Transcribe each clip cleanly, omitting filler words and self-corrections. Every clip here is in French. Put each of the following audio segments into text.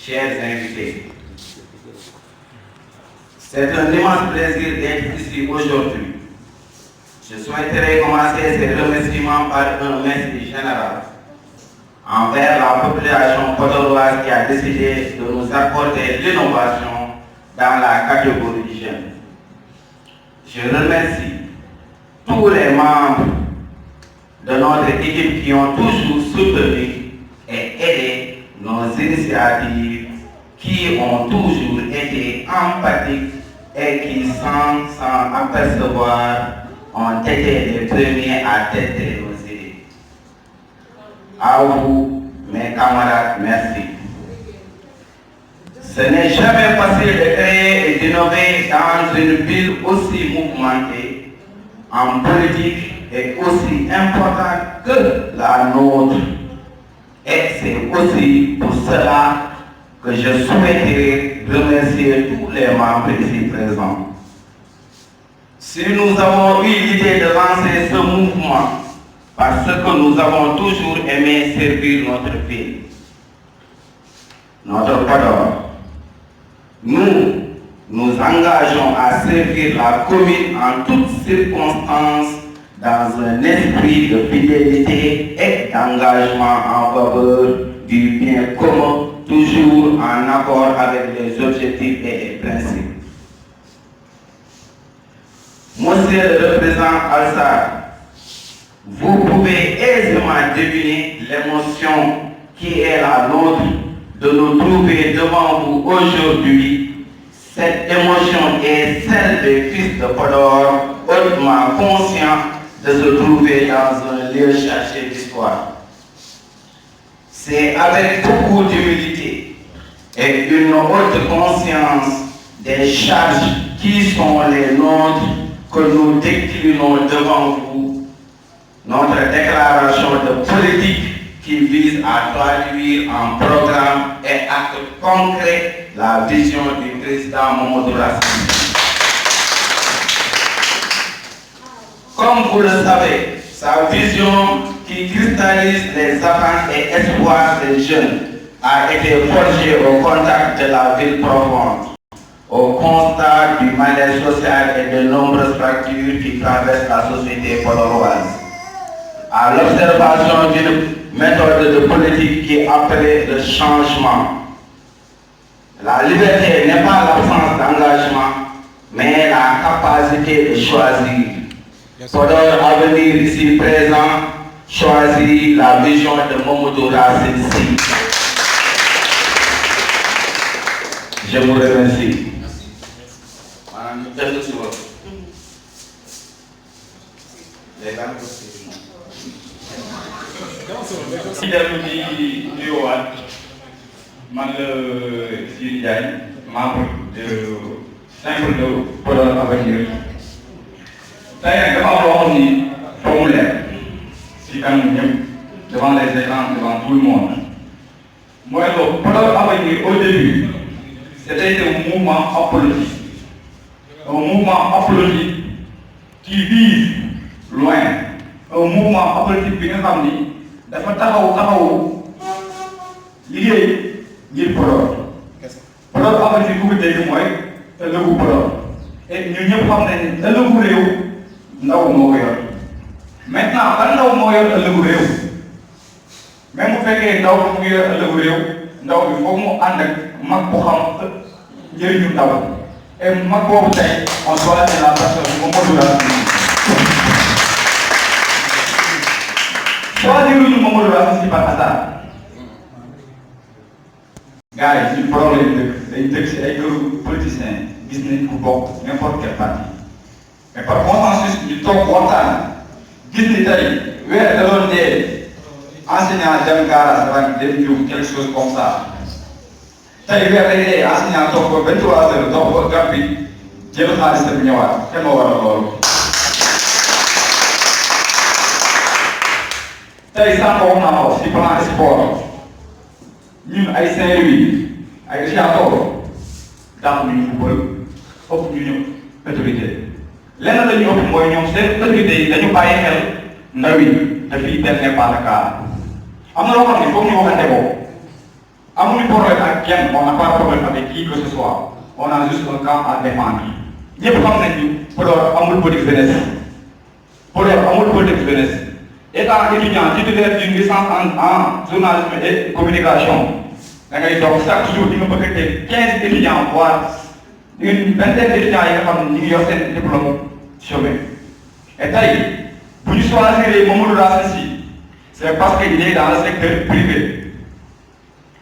chers invités. C'est un immense plaisir d'être ici aujourd'hui. Je souhaiterais commencer ces remerciements par un message général envers la population podoroise qui a décidé de nous accorder l'innovation dans la catégorie du jeune. Je remercie tous les membres de notre équipe qui ont toujours soutenu et aidé nos initiatives, qui ont toujours été empathiques et qui, sans s'en apercevoir, ont été les premiers à tester nos idées. À vous, mes camarades, merci. Ce n'est jamais facile de créer et d'innover dans une ville aussi mouvementée en politique et aussi importante que la nôtre. Et c'est aussi pour cela que je souhaiterais remercier tous les membres ici présents. Si nous avons eu l'idée de lancer ce mouvement, parce que nous avons toujours aimé servir notre ville, notre Podor, nous nous engageons à servir la commune en toutes circonstances dans un esprit de fidélité et d'engagement en faveur du bien commun, toujours en accord avec les objectifs et les principes. Monsieur le représentant Alsar, vous pouvez aisément deviner l'émotion qui est la nôtre de nous trouver devant vous aujourd'hui. Cette émotion est celle des fils de Podor, hautement conscients de se trouver dans un lieu chargé d'histoire. C'est avec beaucoup d'humilité et une haute conscience des charges qui sont les nôtres que nous déclinons devant vous notre déclaration de politique qui vise à traduire en programme et actes concrets la vision du président Mamadou Racine. Comme vous le savez, sa vision qui cristallise les attentes et espoirs des jeunes a été forgée au contact de la ville profonde, au constat du malaise social et de nombreuses fractures qui traversent la société podoroise, à l'observation d'une méthode de politique qui appelait le changement. La liberté n'est pas l'absence d'engagement, mais la capacité de choisir. Podor Avenir ici présent choisit la vision de Mamadou Racine. Je vous remercie. Membre de simple de Podor Avenir. Devant les écrans, devant tout le monde. Moi, le Podor Avenir au début, c'était un mouvement apologique. Un mouvement apologique qui vise loin. Un mouvement apologique qui nous a taxaw liggéey ngir Podor. Podor Avenir ku ko dégg mooy ëllëgu Podor. Et ñun ñëpp xam nañ ne ëllëgu réew ndaw moo ko yor. Maintenant ban ndaw moo yor ëllëgu réew. Même bu fekkee ndaw mu ngi yor ëllëgu réew ndaw bi foog mu ànd ak mag bu xam njëriñu ndaw. Et mag boobu tey on choisit la personne Mamadou Racine. Choisiruñu Mamadou Racine par hasard. Gars yi suñu problème day dëkk si ay këru politiciens gis nañ ku bokk n'importe quel parti. Mais par consensus ñu toog waxtaan gis ni tey weer da doon dee enseignant dem garage rang dem jiw quelque chose comme ça. Tey weer day dee enseignant toog ba 23 heures dox ba gab bi jël xaalis bi ñëwaat kenn moo waral loolu. Tey sànq wax naa ko si plan sport ñun ay Saint-Louis ay Richard Toll dàq ñu football ëpp ñu ñëpp autorité lenn la ñu ëpp mooy ñoom seen autorité yi dañu bàyyi xel ndaw yi te fii benn n'est pas le cas. Am na loo xam ne foog ñu waxante ko amuñu problème ak kenn, on n'a pas de problème avec qui que ce soit. On a juste un camp à défendre. ñëpp xam nañ ni Podor amul politique jeunesse. Podor amul politique jeunesse. Étant étudiant titulaire d'une licence en journalisme et communication, da ngay toog chaque jour di nga bëgg a 15 étudiants voire une vingtaine d'étudiants yi nga xam ne ñu ngi yor seen diplôme chômé. Et tey bu ñu choisir Mamadou Racine Sy, c'est parce qu'il est dans le secteur privé.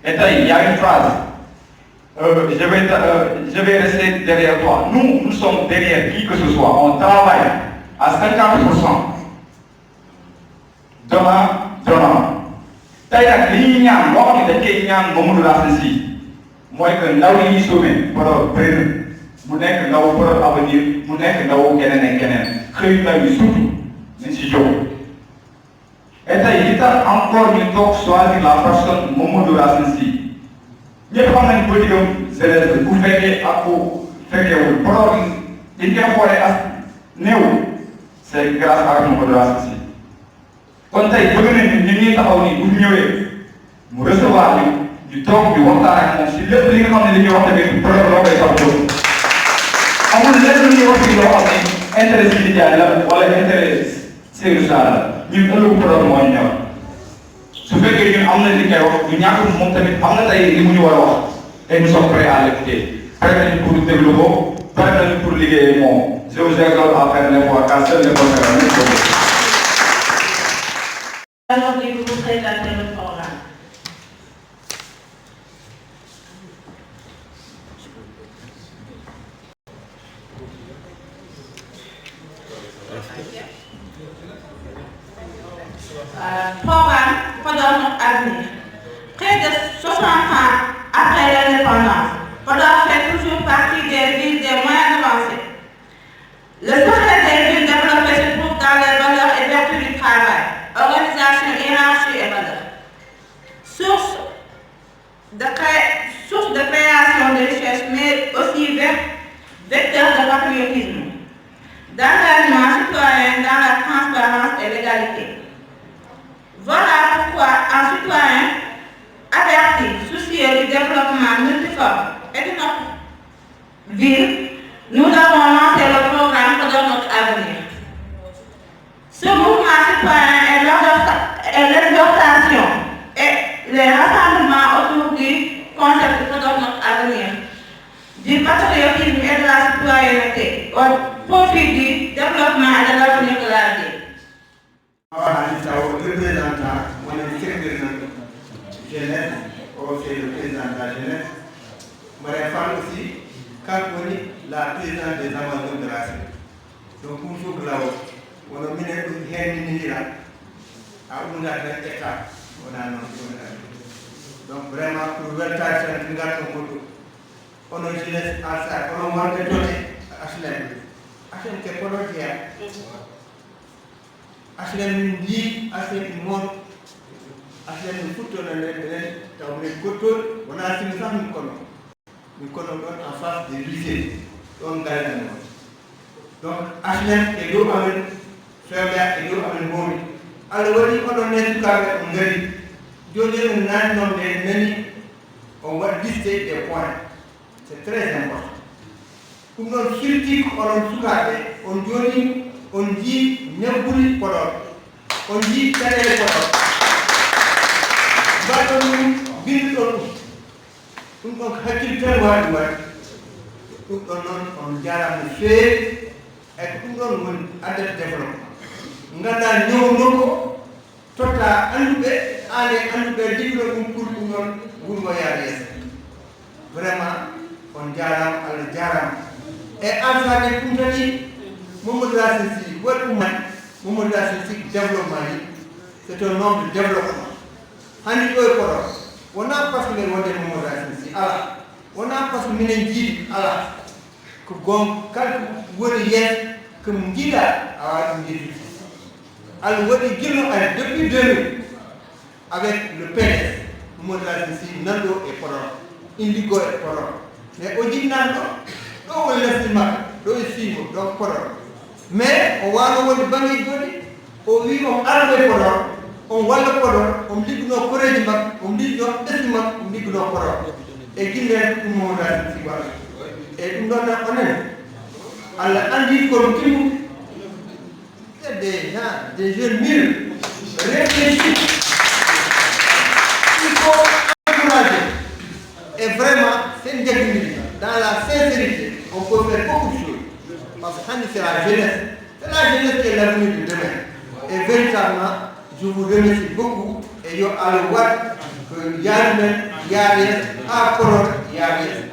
Et tey il y a une phrase, je vais rester derrière toi. Nous sommes derrière qui que ce soit. On travaille à 50%. Donnant. Tey nag li ñuy ñaan loo xam ne dañ koy ñaan Mamadou Racine Sy mooy que ndaw yi ñuy sauvé Podor bëri na mu nekk ndaw Podor avenir mu nekk ndaw keneen ak keneen xëy na yu surtout nañ si jóg. Et tey li tax encore ñu toog choisir la personne Mamadou Racine Sy ñëpp xam nañ politique am jeunesse bu fekkee ak bu fekkeewul Podor dañ koy xoolee as néew c'est grâce à Mamadou Racine Sy. kon tey bëgg nañu ñun ñuy taxaw nii bu ñu ñëwee mu recevoir ñu toog di waxtaan ak moom si lépp li nga xam ne li ñuy wax tamit Podor loo koy tax a jóg amul lenn lu ñuy wax fii loo xam ne intérêt Sidi Diagne la wala intérêt Seydou Sarr la ñun ëllëgu Podor moo ñu ñor su fekkee ñun am na li koy wax du ñàkk moom tamit am na tey li mu ñu war a wax et nous sommes prêts à l'écouter pare nañu pour déglu ko pare nañu pour liggéey moom je vous exhorte à faire l'effort car seul l'effort fera le progrès. Alors, je vais vous présenter le programme. Programme Podor notre avenir. Près de 60 ans après l'indépendance, Podor fait toujours partie des villes des moins avancées. Le secret des villes développées se trouve dans les valeurs et vertus du travail. Organisation, hiérarchie et valeur. Source de création de richesse, mais aussi vecteur de patriotisme, d'engagement citoyen dans la transparence et l'égalité. Voilà pourquoi un citoyen averti, soucieux du développement multiforme et de notre ville, nous avons lancé le programme Podor notre avenir. Ce mouvement citoyen est l'exhortation et les rassemblements autour du concept Podor notre avenir, du patriotisme et de la citoyenneté au profit du développement et de l'avenir de la ville. Jeunesse, c'est le président de la jeunesse. Marie Fall aussi, quand on est la présidente des Amazones de la Suisse. Donc, pour ce que là-haut, on a mis un peu à un état. Donc, vraiment, pour le temps, c'est un gars comme vous. On a une jeunesse à ça, on a monté tout à HLM. HLM qui est pour le dire. HLM dit, HLM monde. HLM foot, on a on a assis ça, nous connaissons en face des lycées. Donc, HLM et l'eau avec Fermier et l'eau avec Mori. Alors, on a un cas en Gary. On va lister des points. C'est très important. Pour nos critiques, on dit Nyamburi Podor. On dit Télé Podor. Nous on hakil tan waɗi waɗi ɗum ɗon noon on jarama no feewi e ko ɗum ɗon woni addata développement ganduɗa ñewno ko totta anduɓe an e anduɓe liggo ɗum pour ɗum ɗon wurgo yaade yeeso vraiment on jarama Allah jarama e alsade ɗum tati Mamadou Racine Sy waɗi ɗum Mamadou Racine Sy développement yi c'est un homme de développement handi ɗo e Podor wona par ce que minen wonde Mamadou Racine Sy ala wona par ce que minen jiiɗi ala ko gon kala woni yen ko mo jiiɗa a wawi ɗum jiiɗi Allah waɗi guilno ari depuis 2000 avec le PDS Mamadou Racine Sy nanɗo e Podor indigo e Podor mais o jiɗnani ɗo woni lesdi makko ɗo e Fimo donc Podor mais o wano wonde banggueji goɗɗi o wi omo ardo e Podor on walla Podor on ligguno koreji makko on ligguno ɓesdi makko on ligguno Podor e gillen ɗum Mamadou Sy Walo et ɗum ɗon tan onen Allah andi kono timmu c'est des gens des jeunes mûrs réfléchis il faut encourager et vraiment c'est une dignité dans la sincérité on peut faire beaucoup de choses parce que c'est la jeunesse qui est l'avenir de demain et véritablement je vous remercie beaucoup et yo Allah wat que yarmen yares à Podor yares